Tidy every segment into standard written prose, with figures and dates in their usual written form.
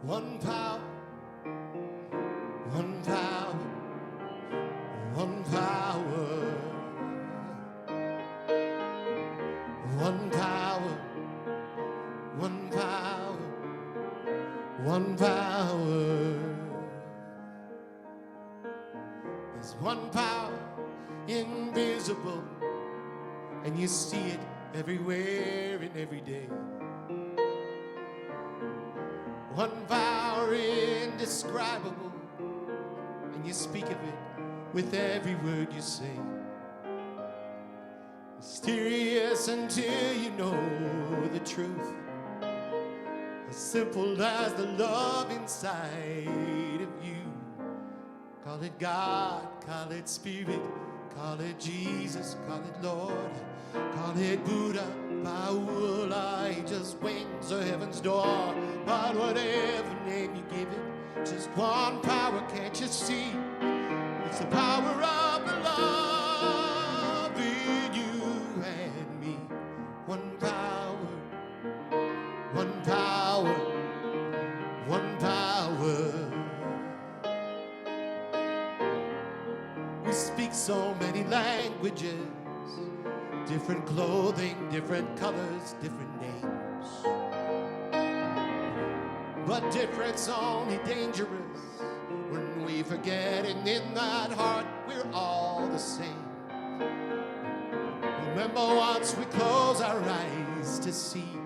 One power, one power, one power. One power, one power, one power. There's one power invisible, and you see it everywhere and every day. One power indescribable, and you speak of it with every word you say. Mysterious until you know the truth. As simple as the love inside of you. Call it God, call it Spirit, call it Jesus, call it Lord, call it Buddha, Paula, just wings or heaven's door. But whatever name you give it, just one power, can't you see? It's the power of the love in you and me. One power, one power, one power. We speak so many languages, different clothing, different colors, different names. But difference only dangerous when we forget, and in that heart we're all the same. Remember once we close our eyes to see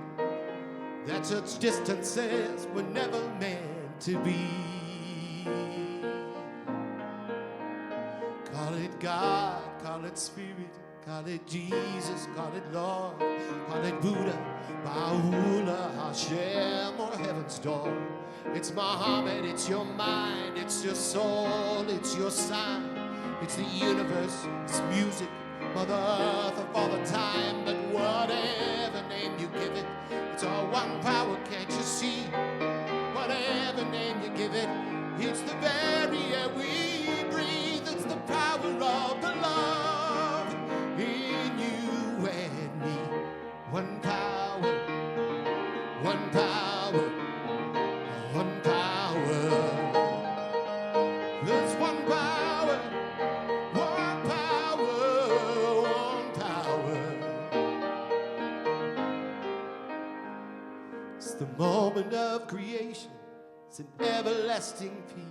that such distances were never meant to be. Call it God, call it Spirit, call it Jesus, call it Lord, call it Buddha, Bahula, Hashem, or heaven's door. It's Muhammad, it's your mind, it's your soul, it's your sign, it's the universe, it's music, Mother Earth of all the time. But whatever name you give it, it's all one power, can't you see? Whatever name you give it, it's the very air we breathe. It's the power of the love in you and me. One power, one power, one power. There's one power, one power, one power. It's the moment of creation. It's an everlasting peace.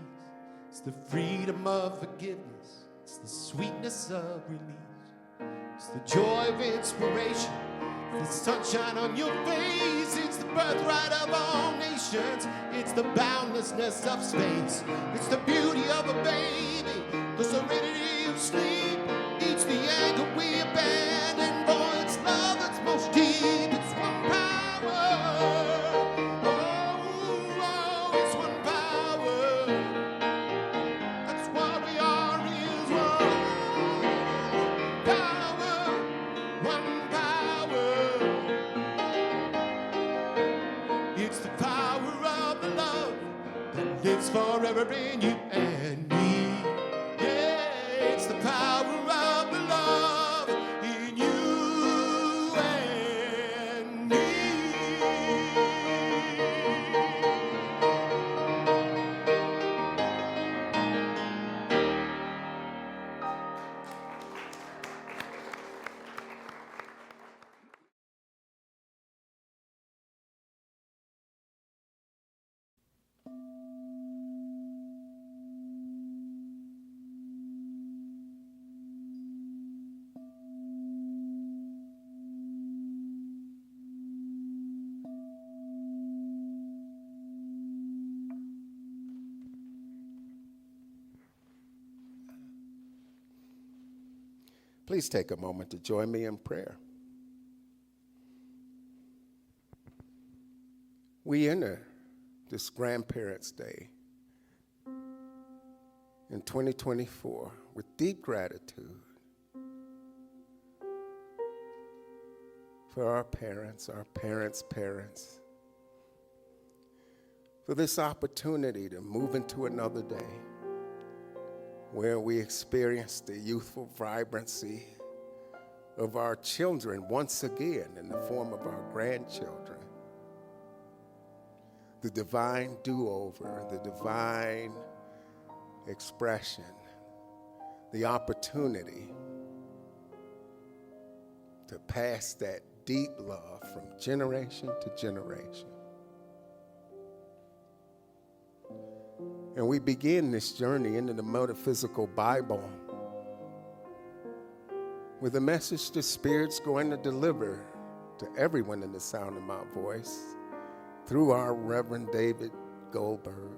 It's the freedom of forgiveness. It's the sweetness of release. It's the joy of inspiration. The sunshine on your face. It's the birthright of all nations. It's the boundlessness of space. It's the beauty of a baby, the serenity of sleep. It's the anger we abandon for its love that's most deep. It's one power. Oh, it's one power. That's what we are, is one power, one power. It's the power of the love that lives forever in you and me. Yeah, it's the power of the love in you and me. Please take a moment to join me in prayer. We enter this Grandparents' Day in 2024 with deep gratitude for our parents' parents, for this opportunity to move into another day where we experience the youthful vibrancy of our children once again in the form of our grandchildren. the divine do-over, the divine expression, the opportunity to pass that deep love from generation to generation. And we begin this journey into the Metaphysical Bible with a message the Spirit's going to deliver to everyone in the sound of my voice through our Reverend David Goldberg,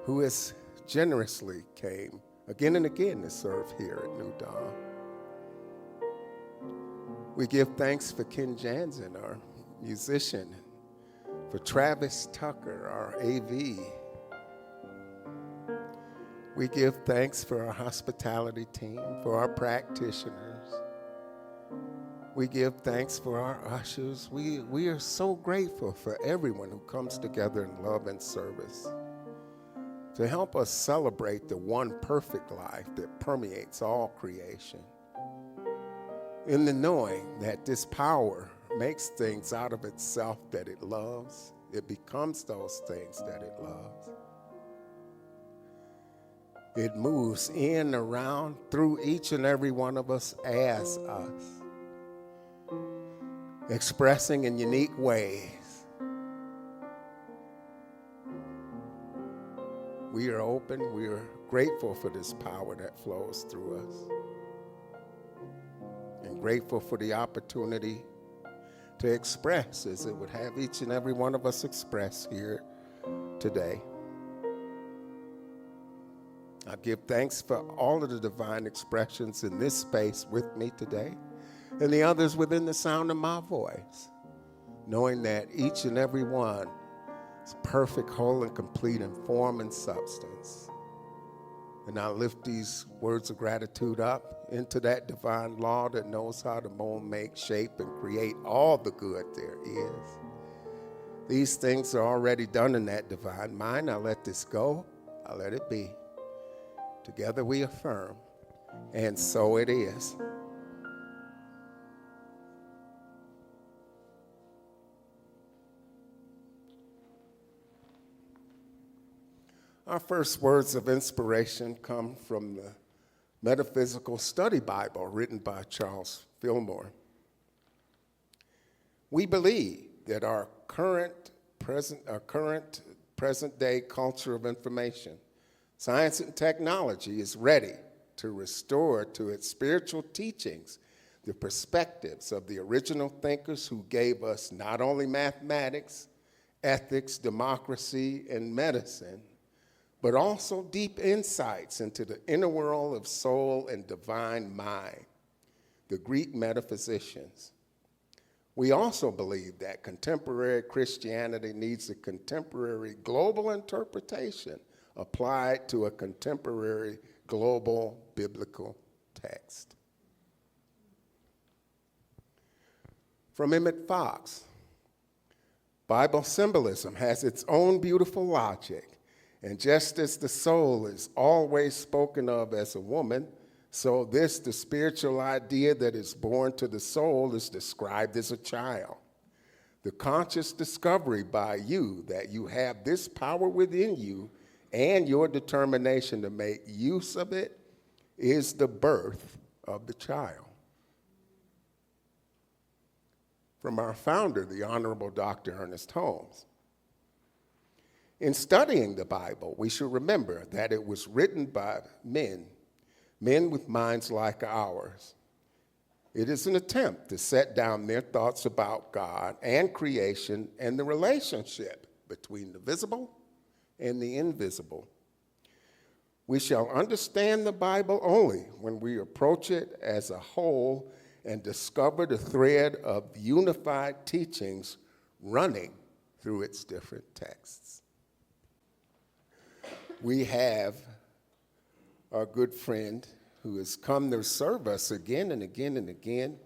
who has generously came again and again to serve here at New Dawn. We give thanks for Ken Jansen, our musician, for Travis Tucker, our AV. We give thanks for our hospitality team, for our practitioners. We give thanks for our ushers. We are so grateful for everyone who comes together in love and service to help us celebrate the one perfect life that permeates all creation. In the knowing that this power makes things out of itself that it loves, it becomes those things that it loves. It moves in, around, through each and every one of us as us, expressing in unique ways. We are open, we are grateful for this power that flows through us, and grateful for the opportunity to express as it would have each and every one of us express here today. I give thanks for all of the divine expressions in this space with me today and the others within the sound of my voice, knowing that each and every one is perfect, whole, and complete in form and substance. And I lift these words of gratitude up into that divine law that knows how to mold, make, shape, and create all the good there is. These things are already done in that divine mind. I let this go. I let it be. Together we affirm, and so it is. Our first words of inspiration come from the Metaphysical Study Bible written by Charles Fillmore. We believe that our current present-day culture of information, science and technology is ready to restore to its spiritual teachings the perspectives of the original thinkers who gave us not only mathematics, ethics, democracy, and medicine, but also deep insights into the inner world of soul and divine mind, the Greek metaphysicians. We also believe that contemporary Christianity needs a contemporary global interpretation applied to a contemporary global biblical text. From Emmett Fox, Bible symbolism has its own beautiful logic. And just as the soul is always spoken of as a woman, so the spiritual idea that is born to the soul, is described as a child. The conscious discovery by you that you have this power within you and your determination to make use of it is the birth of the child. From our founder, the Honorable Dr. Ernest Holmes. In studying the Bible, we should remember that it was written by men with minds like ours. It is an attempt to set down their thoughts about God and creation and the relationship between the visible and the invisible. We shall understand the Bible only when we approach it as a whole and discover the thread of unified teachings running through its different texts. We have our good friend who has come to serve us again and again and again,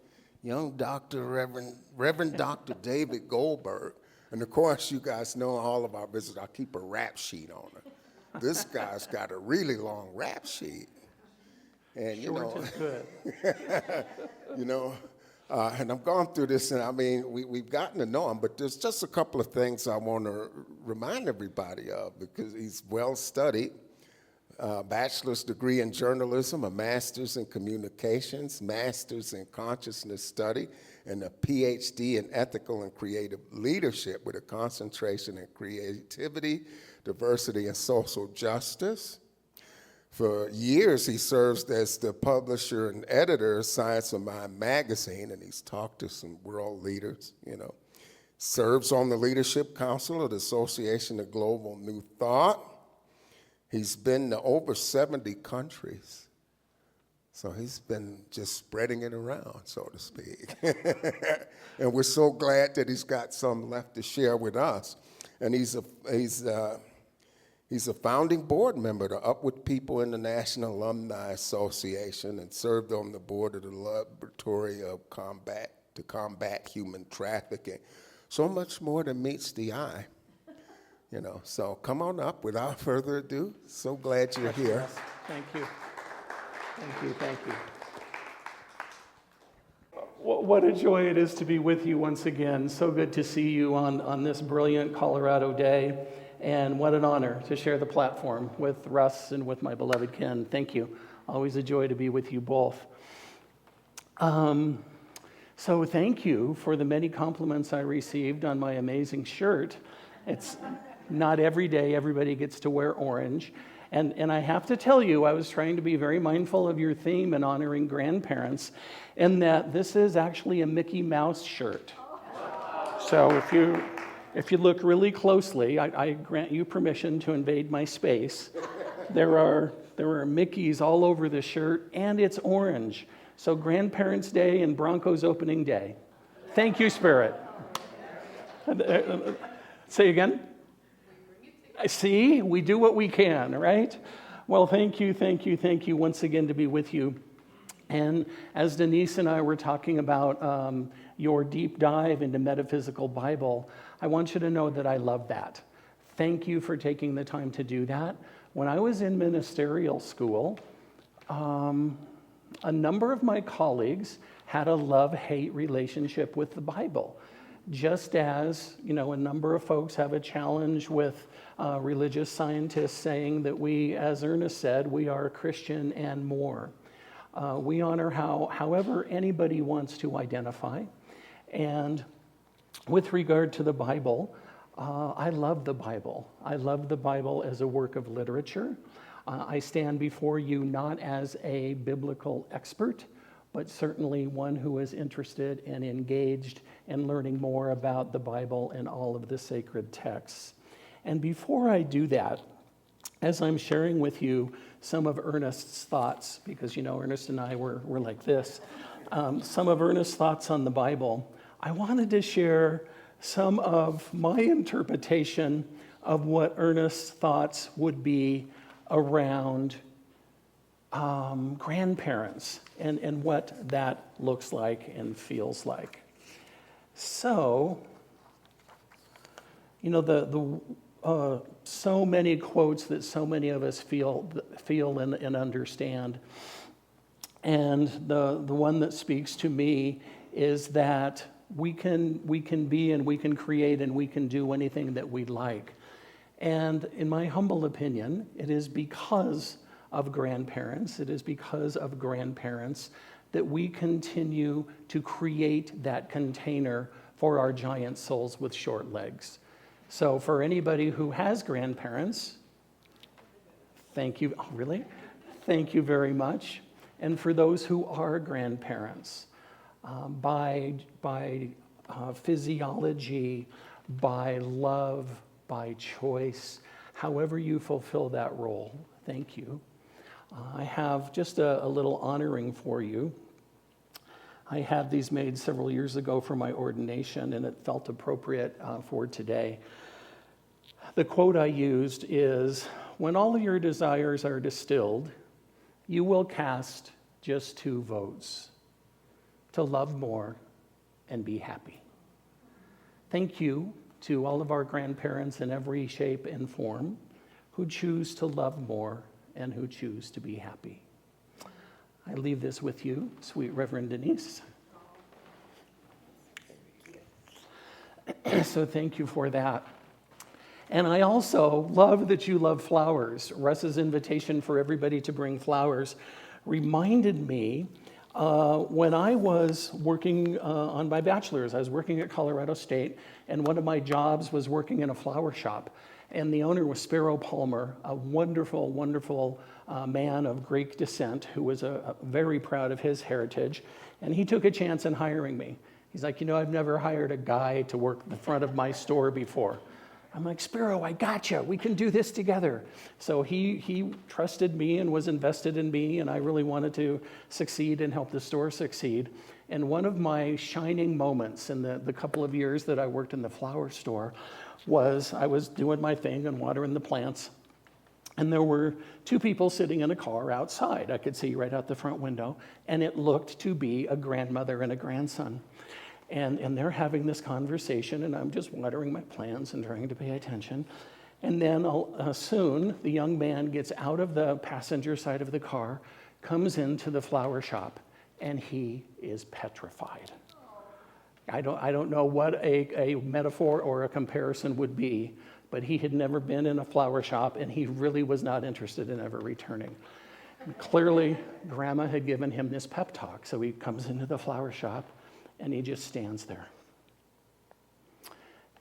young Reverend Dr. David Goldberg. And of course, you guys know all of our visitors, I keep a rap sheet on her. This guy's got a really long rap sheet. And you know, And I'm going through this, and I mean, we've gotten to know him, but there's just a couple of things I want to remind everybody of because he's well studied. Bachelor's degree in journalism, a master's in communications, master's in consciousness study, and a PhD in ethical and creative leadership with a concentration in creativity, diversity, and social justice. For years, he serves as the publisher and editor of Science of Mind magazine, and he's talked to some world leaders, Serves on the Leadership Council of the Association of Global New Thought. He's been to over 70 countries. So he's been just spreading it around, so to speak. And we're so glad that he's got some left to share with us. And he's a founding board member of the Upward People International Alumni Association and served on the board of the Laboratory to Combat Human Trafficking. So much more than meets the eye. So come on up without further ado. So glad you're here. Yes. Thank you. Thank you. What a joy it is to be with you once again. So good to see you on this brilliant Colorado day. And what an honor to share the platform with Russ and with my beloved Ken. Thank you. Always a joy to be with you both. So thank you for the many compliments I received on my amazing shirt. It's not every day everybody gets to wear orange. And I have to tell you, I was trying to be very mindful of your theme in honoring grandparents, and that this is actually a Mickey Mouse shirt. So if you look really closely, I grant you permission to invade my space. There are Mickeys all over the shirt, and it's orange. So Grandparents' Day and Broncos opening day. Thank you, Spirit. Say again? See, we do what we can, right? Well, thank you once again to be with you. And as Denise and I were talking about your deep dive into Metaphysical Bible, I want you to know that I love that. Thank you for taking the time to do that. When I was in ministerial school, a number of my colleagues had a love-hate relationship with the Bible. Just as, a number of folks have a challenge with religious scientists saying that we, as Ernest said, we are Christian and more. We honor however anybody wants to identify. And with regard to the Bible, I love the Bible. I love the Bible as a work of literature. I stand before you not as a biblical expert, but certainly one who is interested and engaged in learning more about the Bible and all of the sacred texts. And before I do that, as I'm sharing with you some of Ernest's thoughts, because Ernest and I were like this, some of Ernest's thoughts on the Bible, I wanted to share some of my interpretation of what Ernest's thoughts would be around grandparents and what that looks like and feels like. So, so many quotes that so many of us feel and understand. And the one that speaks to me is that we can be and we can create and we can do anything that we like. And in my humble opinion, it is because of grandparents, that we continue to create that container for our giant souls with short legs. So for anybody who has grandparents, thank you. Oh, really? Thank you very much. And for those who are grandparents, by physiology, by love, by choice, however you fulfill that role, thank you. I have just a little honoring for you. I had these made several years ago for my ordination, and it felt appropriate for today. The quote I used is, "When all your desires are distilled, you will cast just 2 votes, to love more and be happy." Thank you to all of our grandparents in every shape and form who choose to love more and who choose to be happy. I leave this with you, sweet Reverend Denise. So thank you for that. And I also love that you love flowers. Russ's invitation for everybody to bring flowers reminded me when I was working on my bachelor's. I was working at Colorado State, and one of my jobs was working in a flower shop. And the owner was Sparrow Palmer, a wonderful, wonderful man of Greek descent who was very proud of his heritage. And he took a chance in hiring me. He's like, I've never hired a guy to work the front of my store before. I'm like, Sparrow, I gotcha. We can do this together. So he trusted me and was invested in me, and I really wanted to succeed and help the store succeed. And one of my shining moments in the couple of years that I worked in the flower store was I was doing my thing and watering the plants, and there were two people sitting in a car outside. I could see right out the front window, and it looked to be a grandmother and a grandson. And they're having this conversation, and I'm just watering my plants and trying to pay attention. And then soon, the young man gets out of the passenger side of the car, comes into the flower shop, and he is petrified. I don't know what a metaphor or a comparison would be, but he had never been in a flower shop, and he really was not interested in ever returning. And clearly, Grandma had given him this pep talk, so he comes into the flower shop, and he just stands there.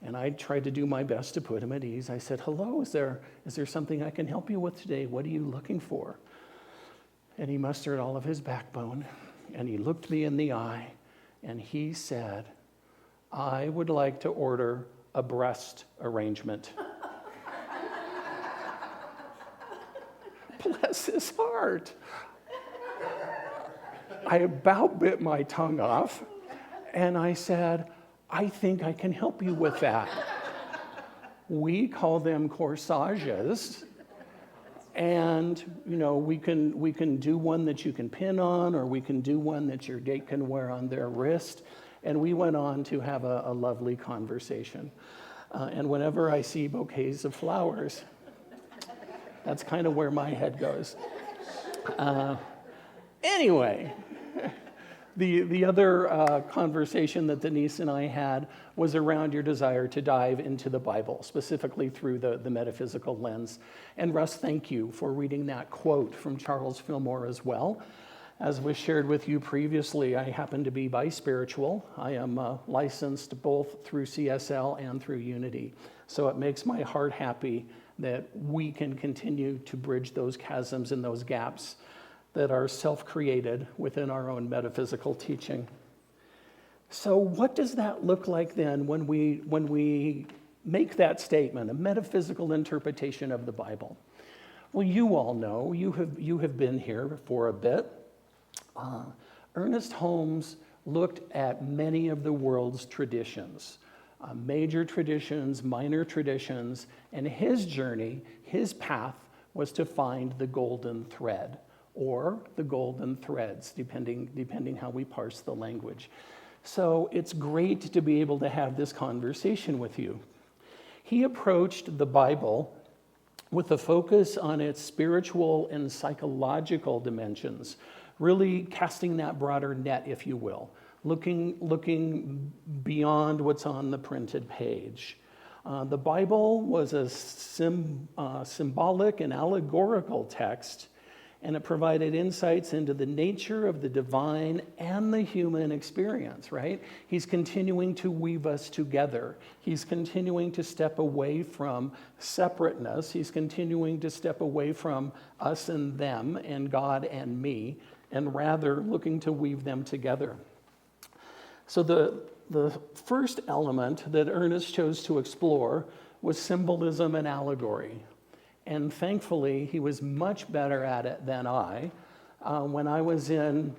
And I tried to do my best to put him at ease. I said, hello, is there something I can help you with today? What are you looking for? And he mustered all of his backbone, and he looked me in the eye, and he said, I would like to order a breast arrangement. Bless his heart. I about bit my tongue off. And I said, I think I can help you with that. We call them corsages. And, we can do one that you can pin on, or we can do one that your date can wear on their wrist. And we went on to have a lovely conversation. And whenever I see bouquets of flowers, that's kind of where my head goes. Anyway. The other conversation that Denise and I had was around your desire to dive into the Bible, specifically through the metaphysical lens. And Russ, thank you for reading that quote from Charles Fillmore as well. As was shared with you previously, I happen to be bispiritual. I am licensed both through CSL and through Unity. So it makes my heart happy that we can continue to bridge those chasms and those gaps that are self-created within our own metaphysical teaching. So what does that look like then when we make that statement, a metaphysical interpretation of the Bible? Well, you all know, you have been here for a bit. Ernest Holmes looked at many of the world's traditions, major traditions, minor traditions, and his journey, his path was to find the golden thread, or the golden threads, depending how we parse the language. So it's great to be able to have this conversation with you. He approached the Bible with a focus on its spiritual and psychological dimensions, really casting that broader net, if you will, looking beyond what's on the printed page. The Bible was a symbolic and allegorical text, and it provided insights into the nature of the divine and the human experience, right? He's continuing to weave us together. He's continuing to step away from separateness. He's continuing to step away from us and them and God and me, and rather looking to weave them together. So the first element that Ernest chose to explore was symbolism and allegory. And thankfully, he was much better at it than I. When I was in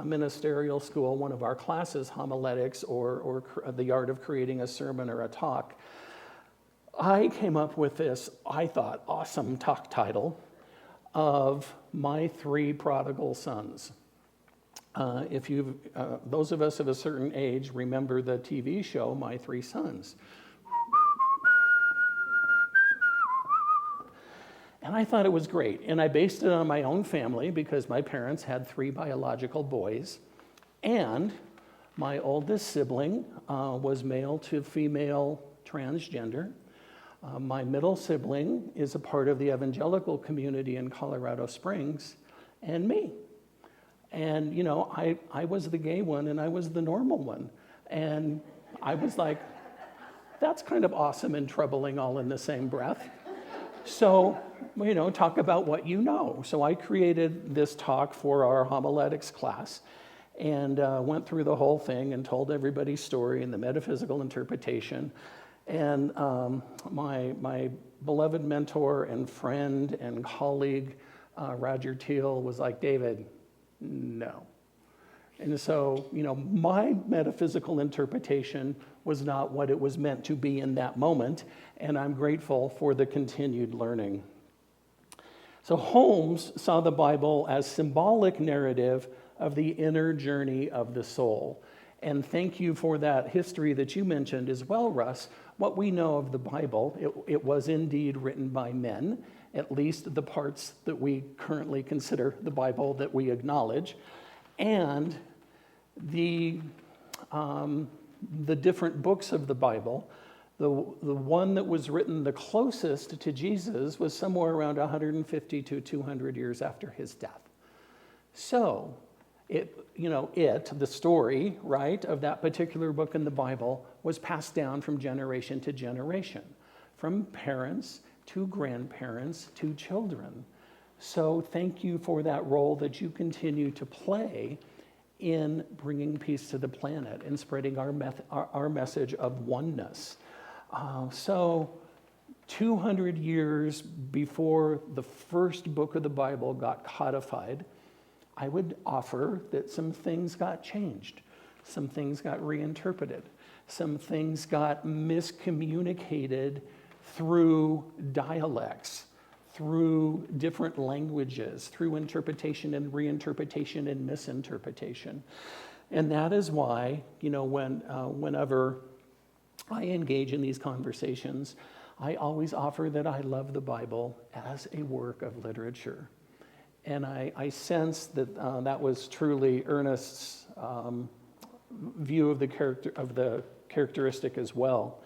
ministerial school, one of our classes, homiletics or the art of creating a sermon or a talk, I came up with this, I thought, awesome talk title of My Three Prodigal Sons. If those of us of a certain age remember the TV show, My Three Sons. And I thought it was great. And I based it on my own family because my parents had 3 biological boys. And My oldest sibling was male to female transgender. My middle sibling is a part of the evangelical community in Colorado Springs, and me. And, I was the gay one and I was the normal one. And I was like, that's kind of awesome and troubling all in the same breath. So, talk about what you know. So I created this talk for our homiletics class and went through the whole thing and told everybody's story and the metaphysical interpretation. And my beloved mentor and friend and colleague, Roger Teal, was like, David, no. And so, my metaphysical interpretation was not what it was meant to be in that moment, and I'm grateful for the continued learning. So Holmes saw the Bible as symbolic narrative of the inner journey of the soul. And thank you for that history that you mentioned as well, Russ. What we know of the Bible, it was indeed written by men, at least the parts that we currently consider the Bible that we acknowledge. And the different books of the Bible, the one that was written the closest to Jesus was somewhere around 150 to 200 years after his death. So, the story, right, of that particular book in the Bible was passed down from generation to generation, from parents to grandparents to children. So thank you for that role that you continue to play in bringing peace to the planet and spreading our message of oneness. So 200 years before the first book of the Bible got codified, I would offer that some things got changed, some things got reinterpreted, some things got miscommunicated through dialects, through different languages, through interpretation and reinterpretation and misinterpretation. And that is why, whenever I engage in these conversations, I always offer that I love the Bible as a work of literature. And I sense that that was truly Ernest's view of the characteristic as well.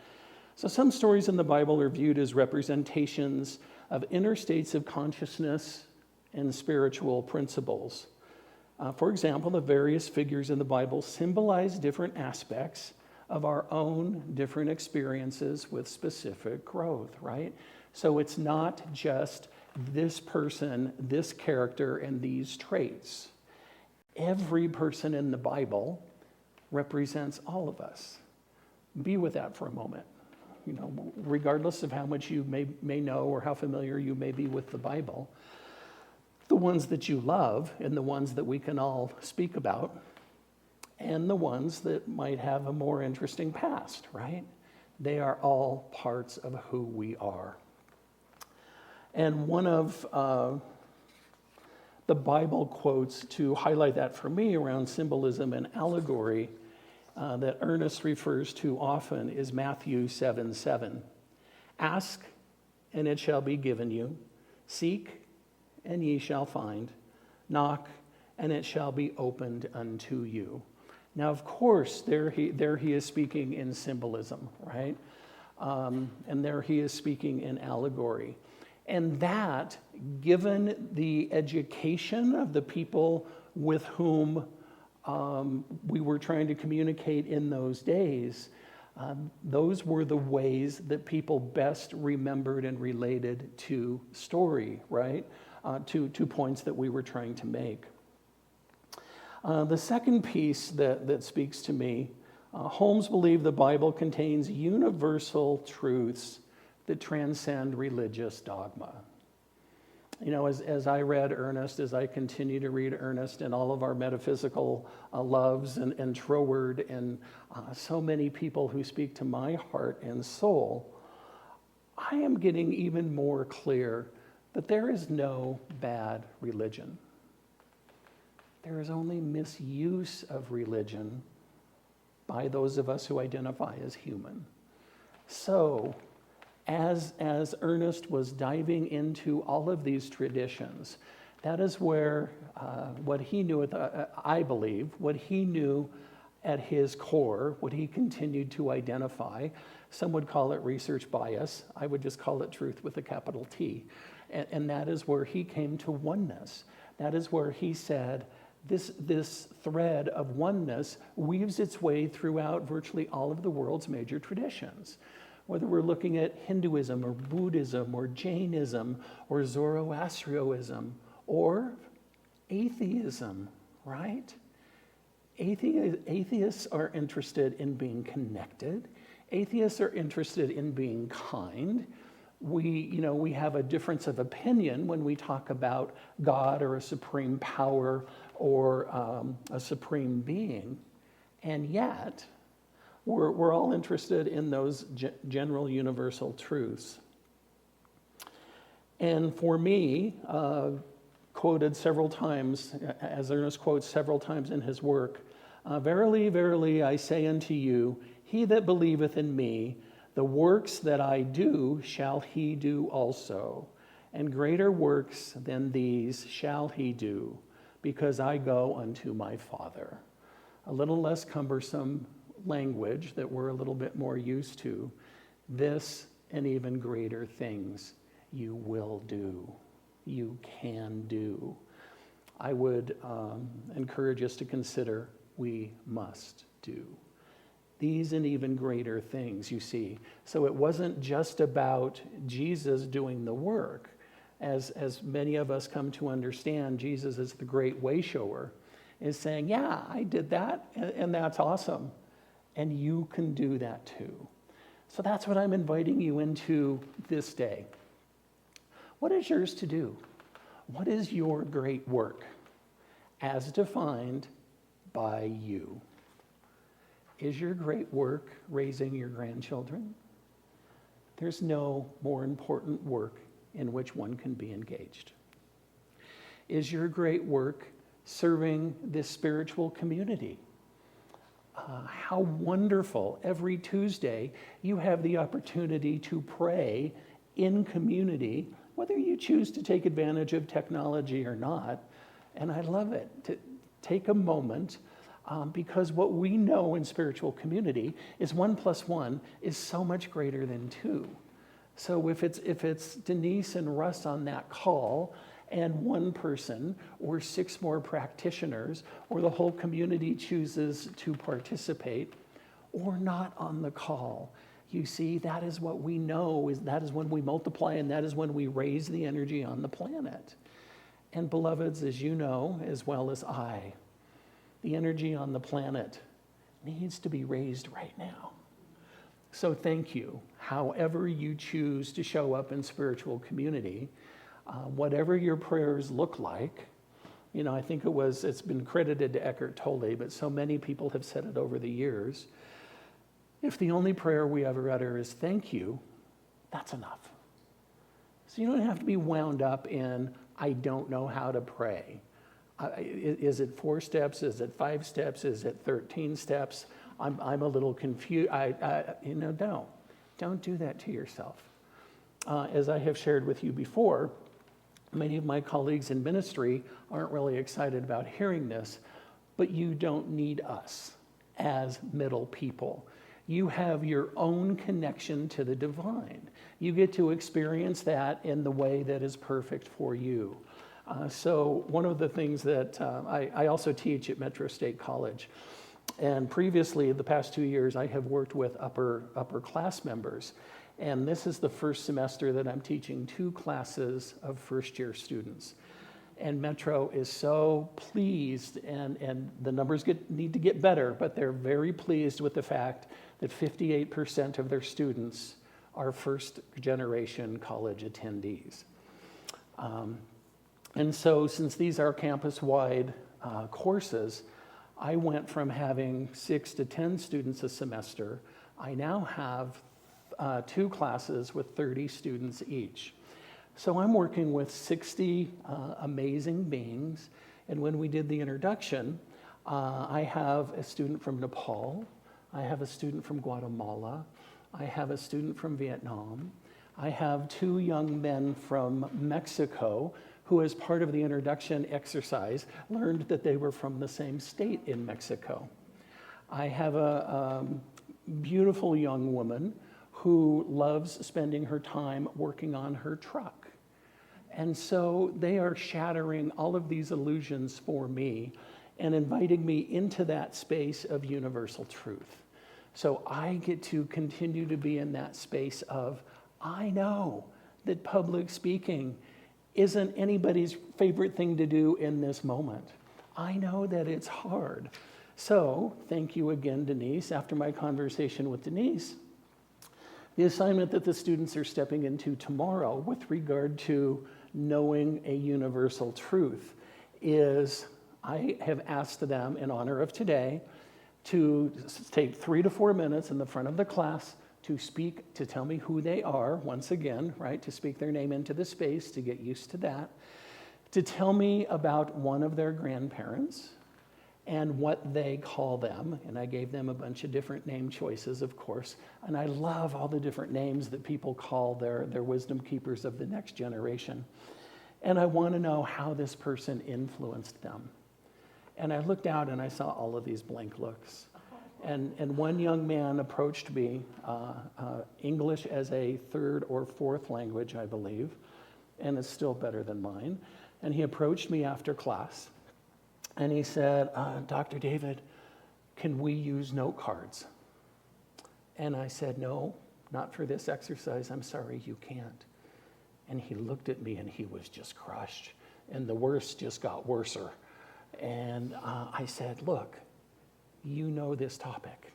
So some stories in the Bible are viewed as representations of inner states of consciousness and spiritual principles. For example, the various figures in the Bible symbolize different aspects of our own different experiences with specific growth, right? So it's not just this person, this character, and these traits. Every person in the Bible represents all of us. Be with that for a moment. Regardless of how much you may know or how familiar you may be with the Bible, the ones that you love and the ones that we can all speak about, and the ones that might have a more interesting past, right? They are all parts of who we are. And one of the Bible quotes to highlight that for me around symbolism and allegory that Ernest refers to often is Matthew 7:7. Ask, and it shall be given you. Seek, and ye shall find. Knock, and it shall be opened unto you. Now, of course, there he is speaking in symbolism, right? And there he is speaking in allegory. And that, given the education of the people with whom we were trying to communicate in those days, those were the ways that people best remembered and related to story, right? To points that we were trying to make. The second piece that speaks to me, Holmes believed the Bible contains universal truths that transcend religious dogma. As I read Ernest, as I continue to read Ernest and all of our metaphysical loves and Troward and so many people who speak to my heart and soul, I am getting even more clear that there is no bad religion. There is only misuse of religion by those of us who identify as human. So, as Ernest was diving into all of these traditions, that is where what he knew, I believe, what he knew at his core, what he continued to identify, some would call it research bias, I would just call it truth with a capital T. And that is where he came to oneness. That is where he said, this thread of oneness weaves its way throughout virtually all of the world's major traditions. Whether we're looking at Hinduism or Buddhism or Jainism or Zoroastrianism or atheism, right? Atheists are interested in being connected. Atheists are interested in being kind. We have a difference of opinion when we talk about God or a supreme power or a supreme being. And yet, we're all interested in those general universal truths. And for me, quoted several times, as Ernest quotes several times in his work, verily, verily, I say unto you, he that believeth in me, the works that I do shall he do also, and greater works than these shall he do, because I go unto my Father. A little less cumbersome language that we're a little bit more used to. This and even greater things you will do, you can do. I would encourage us to consider we must do. These and even greater things, you see. So it wasn't just about Jesus doing the work. As many of us come to understand, Jesus is the great way shower, is saying, yeah, I did that, and that's awesome. And you can do that too. So that's what I'm inviting you into this day. What is yours to do? What is your great work as defined by you? Is your great work raising your grandchildren? There's no more important work in which one can be engaged. Is your great work serving this spiritual community? How wonderful. Every Tuesday, you have the opportunity to pray in community, whether you choose to take advantage of technology or not. And I love it, to take a moment, because what we know in spiritual community is 1 + 1 is so much greater than 2. So if it's Denise and Russ on that call, and one person or 6 more practitioners, or the whole community chooses to participate, or not on the call, you see, that is what we know, that is when we multiply, and that is when we raise the energy on the planet. And beloveds, as you know, as well as I, the energy on the planet needs to be raised right now. So thank you. However you choose to show up in spiritual community, whatever your prayers look like, I think it's been credited to Eckhart Tolle, but so many people have said it over the years. If the only prayer we ever utter is thank you, that's enough. So you don't have to be wound up in, I don't know how to pray. Is it 4 steps? Is it 5 steps? Is it 13 steps? I'm a little confused. Don't do that to yourself. As I have shared with you before, many of my colleagues in ministry aren't really excited about hearing this, but you don't need us as middle people. You have your own connection to the divine. You get to experience that in the way that is perfect for you. So one of the things that I also teach at Metro State College, and previously, the past 2 years, I have worked with upper class members. And this is the first semester that I'm teaching 2 classes of first-year students. And Metro is so pleased, and the numbers need to get better, but they're very pleased with the fact that 58% of their students are first-generation college attendees. And so since these are campus-wide courses, I went from having 6 to 10 students a semester. I now have 2 classes with 30 students each. So I'm working with 60 amazing beings. And when we did the introduction, I have a student from Nepal. I have a student from Guatemala. I have a student from Vietnam. I have 2 young men from Mexico who, as part of the introduction exercise, learned that they were from the same state in Mexico. I have a beautiful young woman who loves spending her time working on her truck. And so they are shattering all of these illusions for me and inviting me into that space of universal truth. So I get to continue to be in that space of, I know that public speaking isn't anybody's favorite thing to do in this moment. I know that it's hard. So thank you again, Denise. After my conversation with Denise, the assignment that the students are stepping into tomorrow with regard to knowing a universal truth is, I have asked them in honor of today to take 3 to 4 minutes in the front of the class to speak, to tell me who they are, once again, right, to speak their name into the space, to get used to that, to tell me about one of their grandparents and what they call them. And I gave them a bunch of different name choices, of course. And I love all the different names that people call their wisdom keepers of the next generation. And I want to know how this person influenced them. And I looked out and I saw all of these blank looks. And one young man approached me, English as a third or fourth language, I believe, and it's still better than mine. And he approached me after class, and he said, Dr. David, can we use note cards? And I said, no, not for this exercise. I'm sorry, you can't. And he looked at me, and he was just crushed, and the worst just got worser. And I said, look, you know this topic.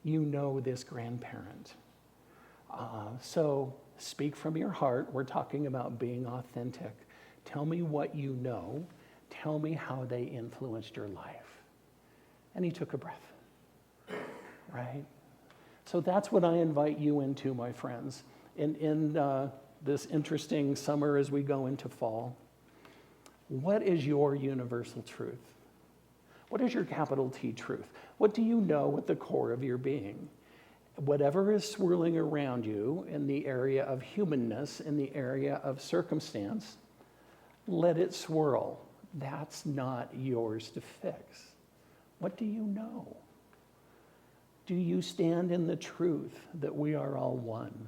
You know this grandparent. So speak from your heart. We're talking about being authentic. Tell me what you know. Tell me how they influenced your life. And he took a breath, right? So that's what I invite you into, my friends. In this interesting summer as we go into fall, what is your universal truth? What is your capital T truth? What do you know at the core of your being? Whatever is swirling around you in the area of humanness, in the area of circumstance, let it swirl. That's not yours to fix. What do you know? Do you stand in the truth that we are all one?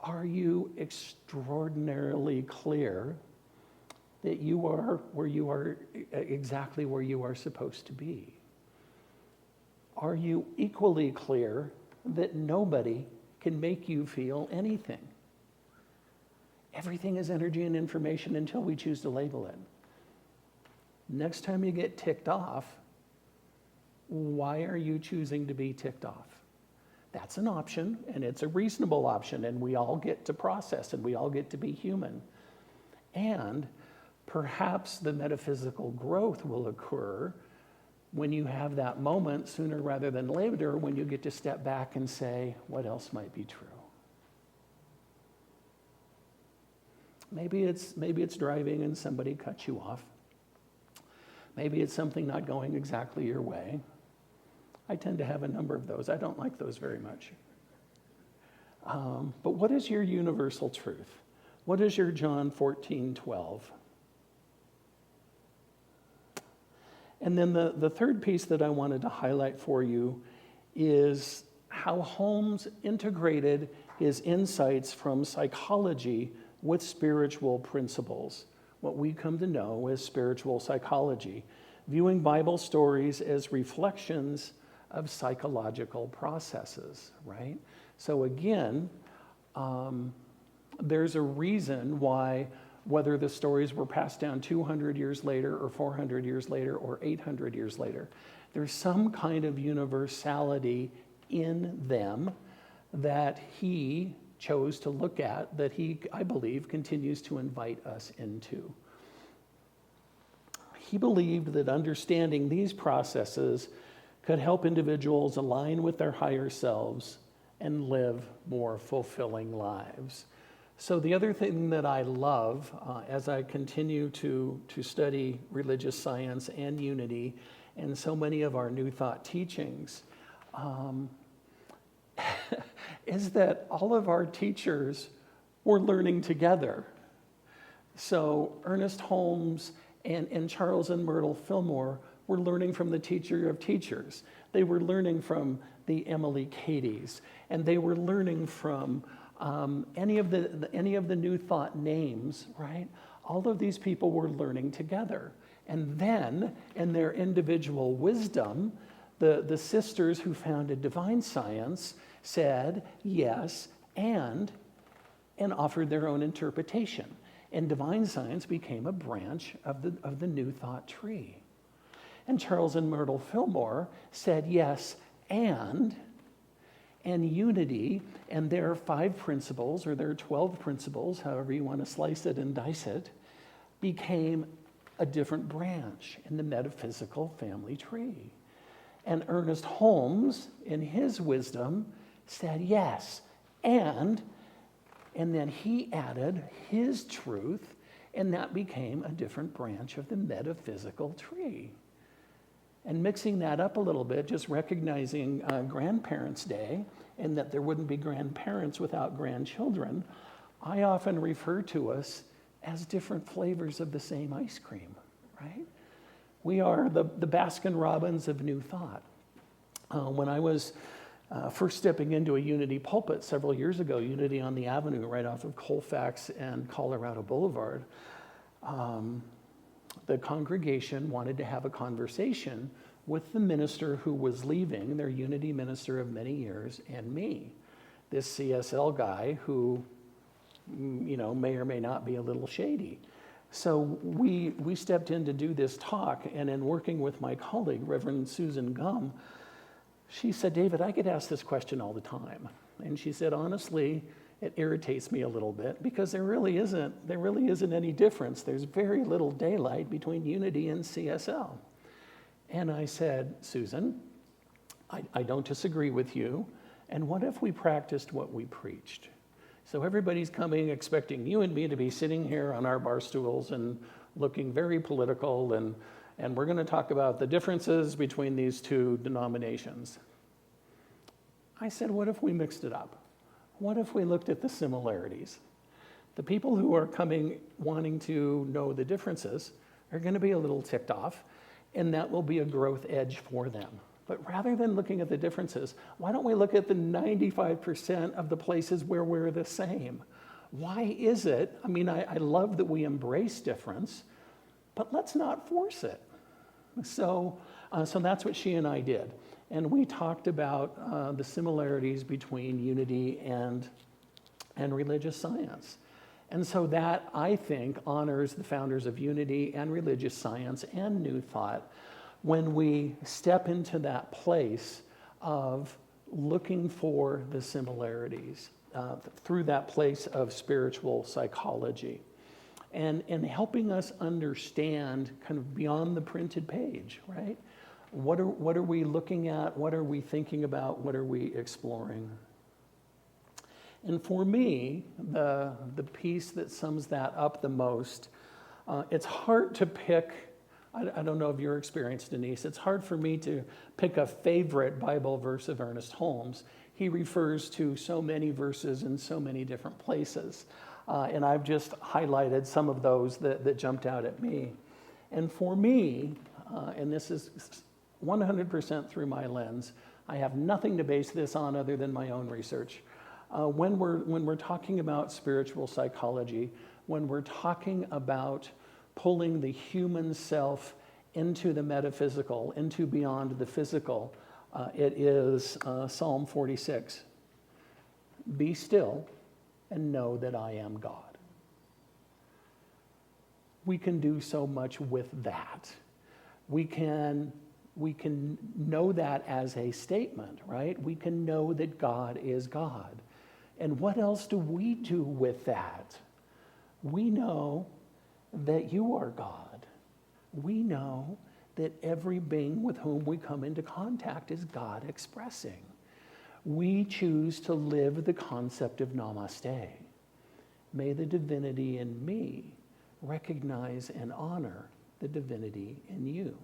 Are you extraordinarily clear that you are where you are, exactly where you are supposed to be? Are you equally clear that nobody can make you feel anything? Everything is energy and information until we choose to label it. Next time you get ticked off, why are you choosing to be ticked off? That's an option, and it's a reasonable option, and we all get to process, and we all get to be human. And perhaps the metaphysical growth will occur when you have that moment sooner rather than later, when you get to step back and say, what else might be true? Maybe it's driving and somebody cuts you off. Maybe it's something not going exactly your way. I tend to have a number of those. I don't like those very much. But what is your universal truth? What is your John 14:12? And then the third piece that I wanted to highlight for you is how Holmes integrated his insights from psychology with spiritual principles, what we come to know as spiritual psychology, viewing Bible stories as reflections of psychological processes, right? So again, there's a reason why, whether the stories were passed down 200 years later or 400 years later or 800 years later, there's some kind of universality in them that he chose to look at, that he, I believe, continues to invite us into. He believed that understanding these processes could help individuals align with their higher selves and live more fulfilling lives. So the other thing that I love as I continue to study religious science and unity and so many of our New Thought teachings is that all of our teachers were learning together. So Ernest Holmes and Charles and Myrtle Fillmore were learning from the teacher of teachers. They were learning from the Emily Cady's, and they were learning from any of the New Thought names, right? All of these people were learning together. And then, in their individual wisdom, the sisters who founded Divine Science said yes and offered their own interpretation. And Divine Science became a branch of the New Thought tree. And Charles and Myrtle Fillmore said yes and unity and their 5 principles, or their 12 principles, however you want to slice it and dice it, became a different branch in the metaphysical family tree. And Ernest Holmes, in his wisdom, said yes and then he added his truth, and that became a different branch of the metaphysical tree. And mixing that up a little bit, just recognizing Grandparents' Day, and that there wouldn't be grandparents without grandchildren, I often refer to us as different flavors of the same ice cream, right? We are the Baskin Robbins of New Thought. When I was first stepping into a Unity pulpit several years ago, Unity on the Avenue right off of Colfax and Colorado Boulevard, the congregation wanted to have a conversation with the minister who was leaving, their Unity minister of many years, and me, this CSL guy who, may or may not be a little shady. So we stepped in to do this talk, and in working with my colleague, Reverend Susan Gum, she said, David, I get asked this question all the time. And she said, honestly, it irritates me a little bit because there really isn't any difference. There's very little daylight between Unity and CSL. And I said, Susan, I don't disagree with you. And what if we practiced what we preached? So everybody's coming expecting you and me to be sitting here on our bar stools and looking very political, and we're going to talk about the differences between these two denominations. I said, what if we mixed it up? What if we looked at the similarities? The people who are coming wanting to know the differences are going to be a little ticked off, and that will be a growth edge for them. But rather than looking at the differences, why don't we look at the 95% of the places where we're the same? Why is it? I mean, I love that we embrace difference, but let's not force it. So that's what she and I did. And we talked about the similarities between Unity and religious science. And so that, I think, honors the founders of Unity and religious science and New Thought when we step into that place of looking for the similarities through that place of spiritual psychology. And helping us understand kind of beyond the printed page, right? What are we looking at? What are we thinking about? What are we exploring? And for me, the piece that sums that up the most, it's hard to pick, I don't know if you're experienced, Denise, it's hard for me to pick a favorite Bible verse of Ernest Holmes. He refers to so many verses in so many different places. And I've just highlighted some of those that jumped out at me. And for me, and this is 100% through my lens, I have nothing to base this on other than my own research. When we're talking about spiritual psychology, when we're talking about pulling the human self into the metaphysical, into beyond the physical, it is Psalm 46. Be still and know that I am God. We can do so much with that. We can know that as a statement, right? We can know that God is God. And what else do we do with that? We know that you are God. We know that every being with whom we come into contact is God expressing. We choose to live the concept of namaste. May the divinity in me recognize and honor the divinity in you,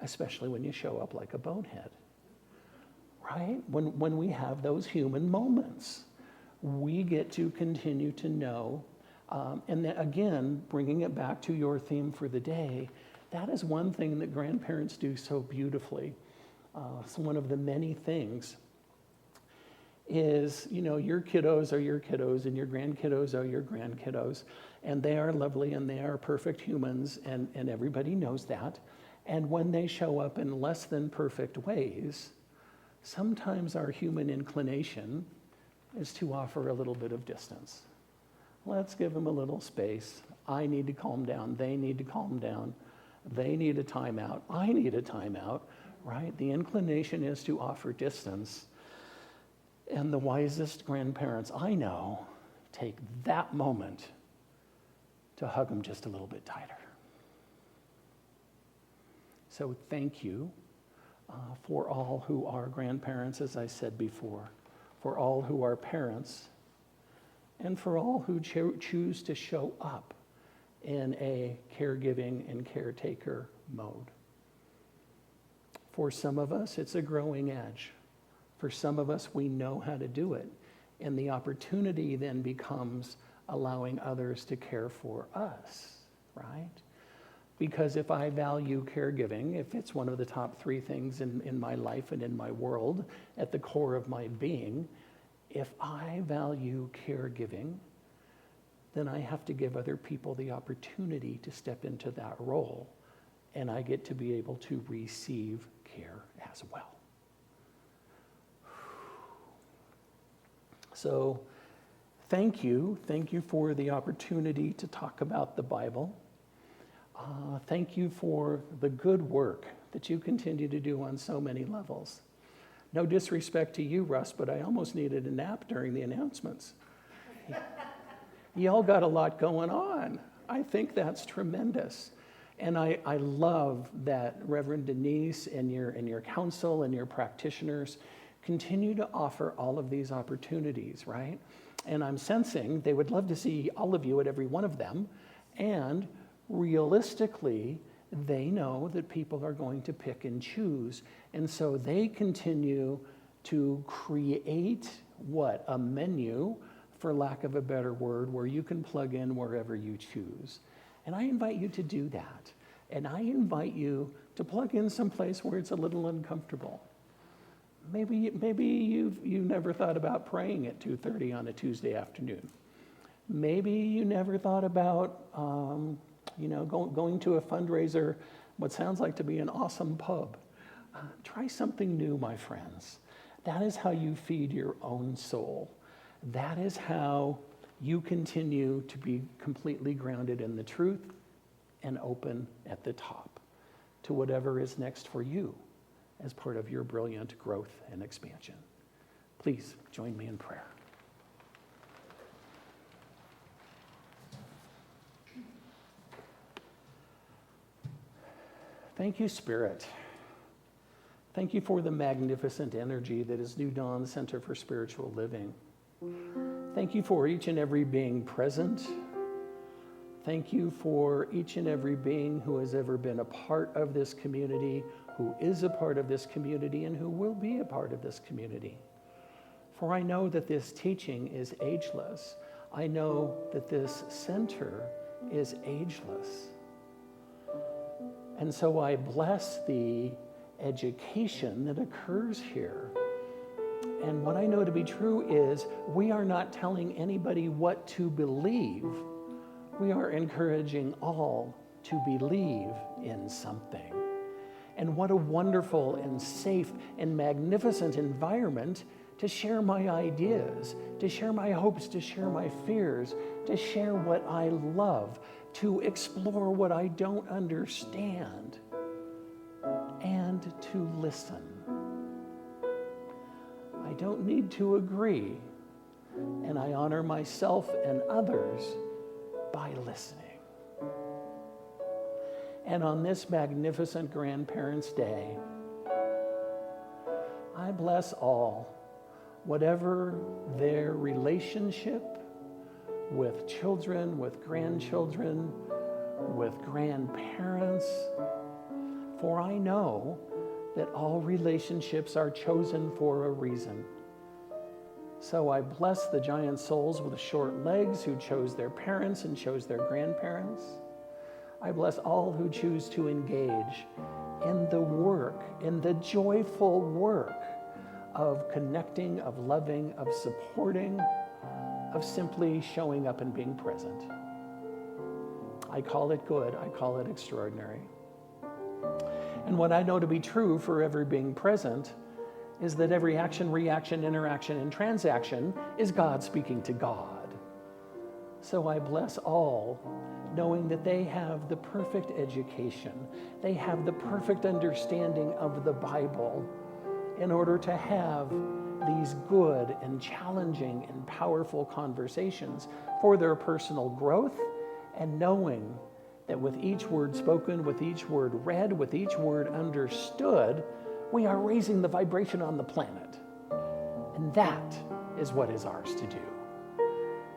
especially when you show up like a bonehead, right? When we have those human moments, we get to continue to know, and then again, bringing it back to your theme for the day, That is one thing that grandparents do so beautifully. It's one of the many things is, your kiddos are your kiddos and your grandkiddos are your grandkiddos, and they are lovely and they are perfect humans, and everybody knows that. And when they show up in less than perfect ways, sometimes our human inclination is to offer a little bit of distance. Let's give them a little space. I need to calm down. They need to calm down. They need a timeout. I need a timeout, right? The inclination is to offer distance. And the wisest grandparents I know take that moment to hug them just a little bit tighter. So thank you for all who are grandparents, as I said before, for all who are parents, and for all who choose to show up in a caregiving and caretaker mode. For some of us, it's a growing edge. For some of us, we know how to do it. And the opportunity then becomes allowing others to care for us, right? Because if I value caregiving, if it's one of the top 3 things in my life and in my world, at the core of my being, if I value caregiving, then I have to give other people the opportunity to step into that role, and I get to be able to receive care as well. So thank you. Thank you for the opportunity to talk about the Bible. Thank you for the good work that you continue to do on so many levels. No disrespect to you, Russ, but I almost needed a nap during the announcements. Y'all got a lot going on. I think that's tremendous. And I love that Reverend Denise and your council and your practitioners continue to offer all of these opportunities, right? And I'm sensing they would love to see all of you at every one of them. And realistically, they know that people are going to pick and choose. And so they continue to create a menu, for lack of a better word, where you can plug in wherever you choose. And I invite you to do that. And I invite you to plug in someplace where it's a little uncomfortable. Maybe you've never thought about praying at 2:30 on a Tuesday afternoon. Maybe you never thought about going to a fundraiser, what sounds like to be an awesome pub. Try something new, my friends. That is how you feed your own soul. That is how you continue to be completely grounded in the truth and open at the top to whatever is next for you as part of your brilliant growth and expansion. Please join me in prayer. Thank you, Spirit. Thank you for the magnificent energy that is New Dawn Center for Spiritual Living. Thank you for each and every being present. Thank you for each and every being who has ever been a part of this community, who is a part of this community, and who will be a part of this community. For I know that this teaching is ageless. I know that this center is ageless. And so I bless the education that occurs here. And what I know to be true is we are not telling anybody what to believe. We are encouraging all to believe in something. And what a wonderful and safe and magnificent environment to share my ideas, to share my hopes, to share my fears, to share what I love, to explore what I don't understand, and to listen. I don't need to agree, and I honor myself and others by listening. And on this magnificent Grandparents' Day, I bless all, whatever their relationship with children, with grandchildren, with grandparents, for I know that all relationships are chosen for a reason. So I bless the giant souls with short legs who chose their parents and chose their grandparents. I bless all who choose to engage in the work, in the joyful work of connecting, of loving, of supporting, of simply showing up and being present. I call it good. I call it extraordinary. And what I know to be true for every being present is that every action, reaction, interaction, and transaction is God speaking to God. So I bless all, knowing that they have the perfect education, they have the perfect understanding of the Bible in order to have these good and challenging and powerful conversations for their personal growth, and knowing that with each word spoken, with each word read, with each word understood, we are raising the vibration on the planet. And that is what is ours to do.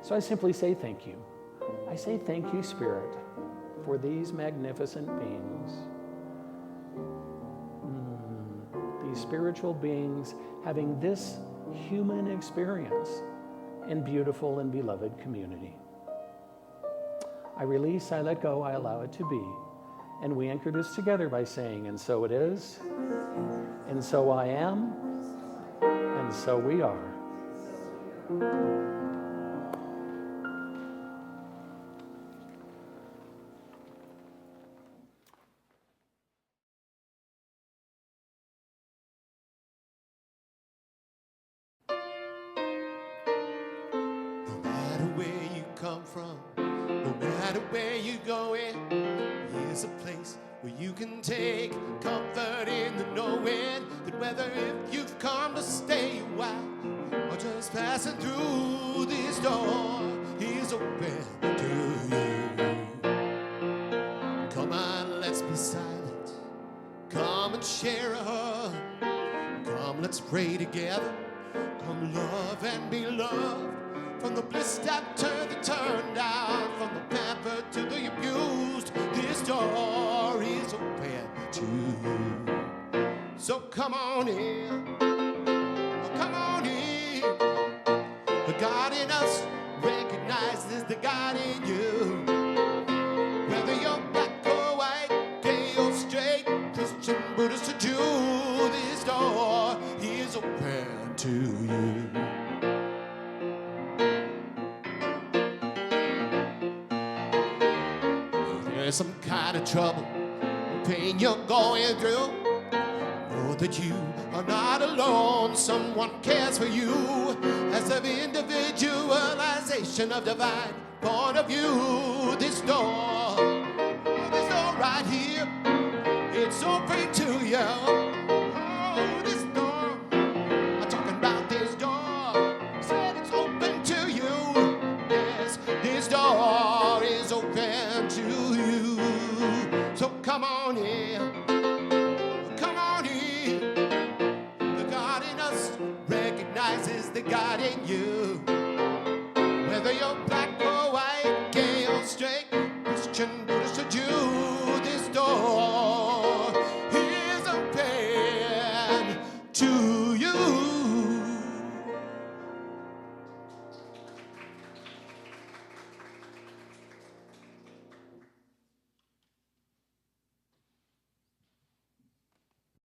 So I simply say thank you. I say thank you, Spirit, for these magnificent beings. These spiritual beings having this human experience in beautiful and beloved community. I release, I let go, I allow it to be. And we anchor this together by saying, and so it is, and so I am, and so we are. No matter where you come from, no matter where you're going, here's a place where you can take comfort in the knowing that whether if you've come to stay a while or just passing through this door, he's open to you. Come on, let's be silent. Come and share a hug. Come, let's pray together. Come love and be loved. From the bliss that turned down, from the pampered to the abused, this door is open to you. So come on in, oh, come on in. The God in us recognizes the God in you. Whether you're black or white, gay or straight, Christian, Buddhist or Jew, this door is open to you. There's some kind of trouble or pain you're going through, know that you are not alone. Someone cares for you as an individualization of divine point of view. This door right here, it's open to you. Oh, this door, I'm talking about this door, said it's open to you. Yes, this door is open to you. So come on in, come on in. The God in us recognizes the God in you.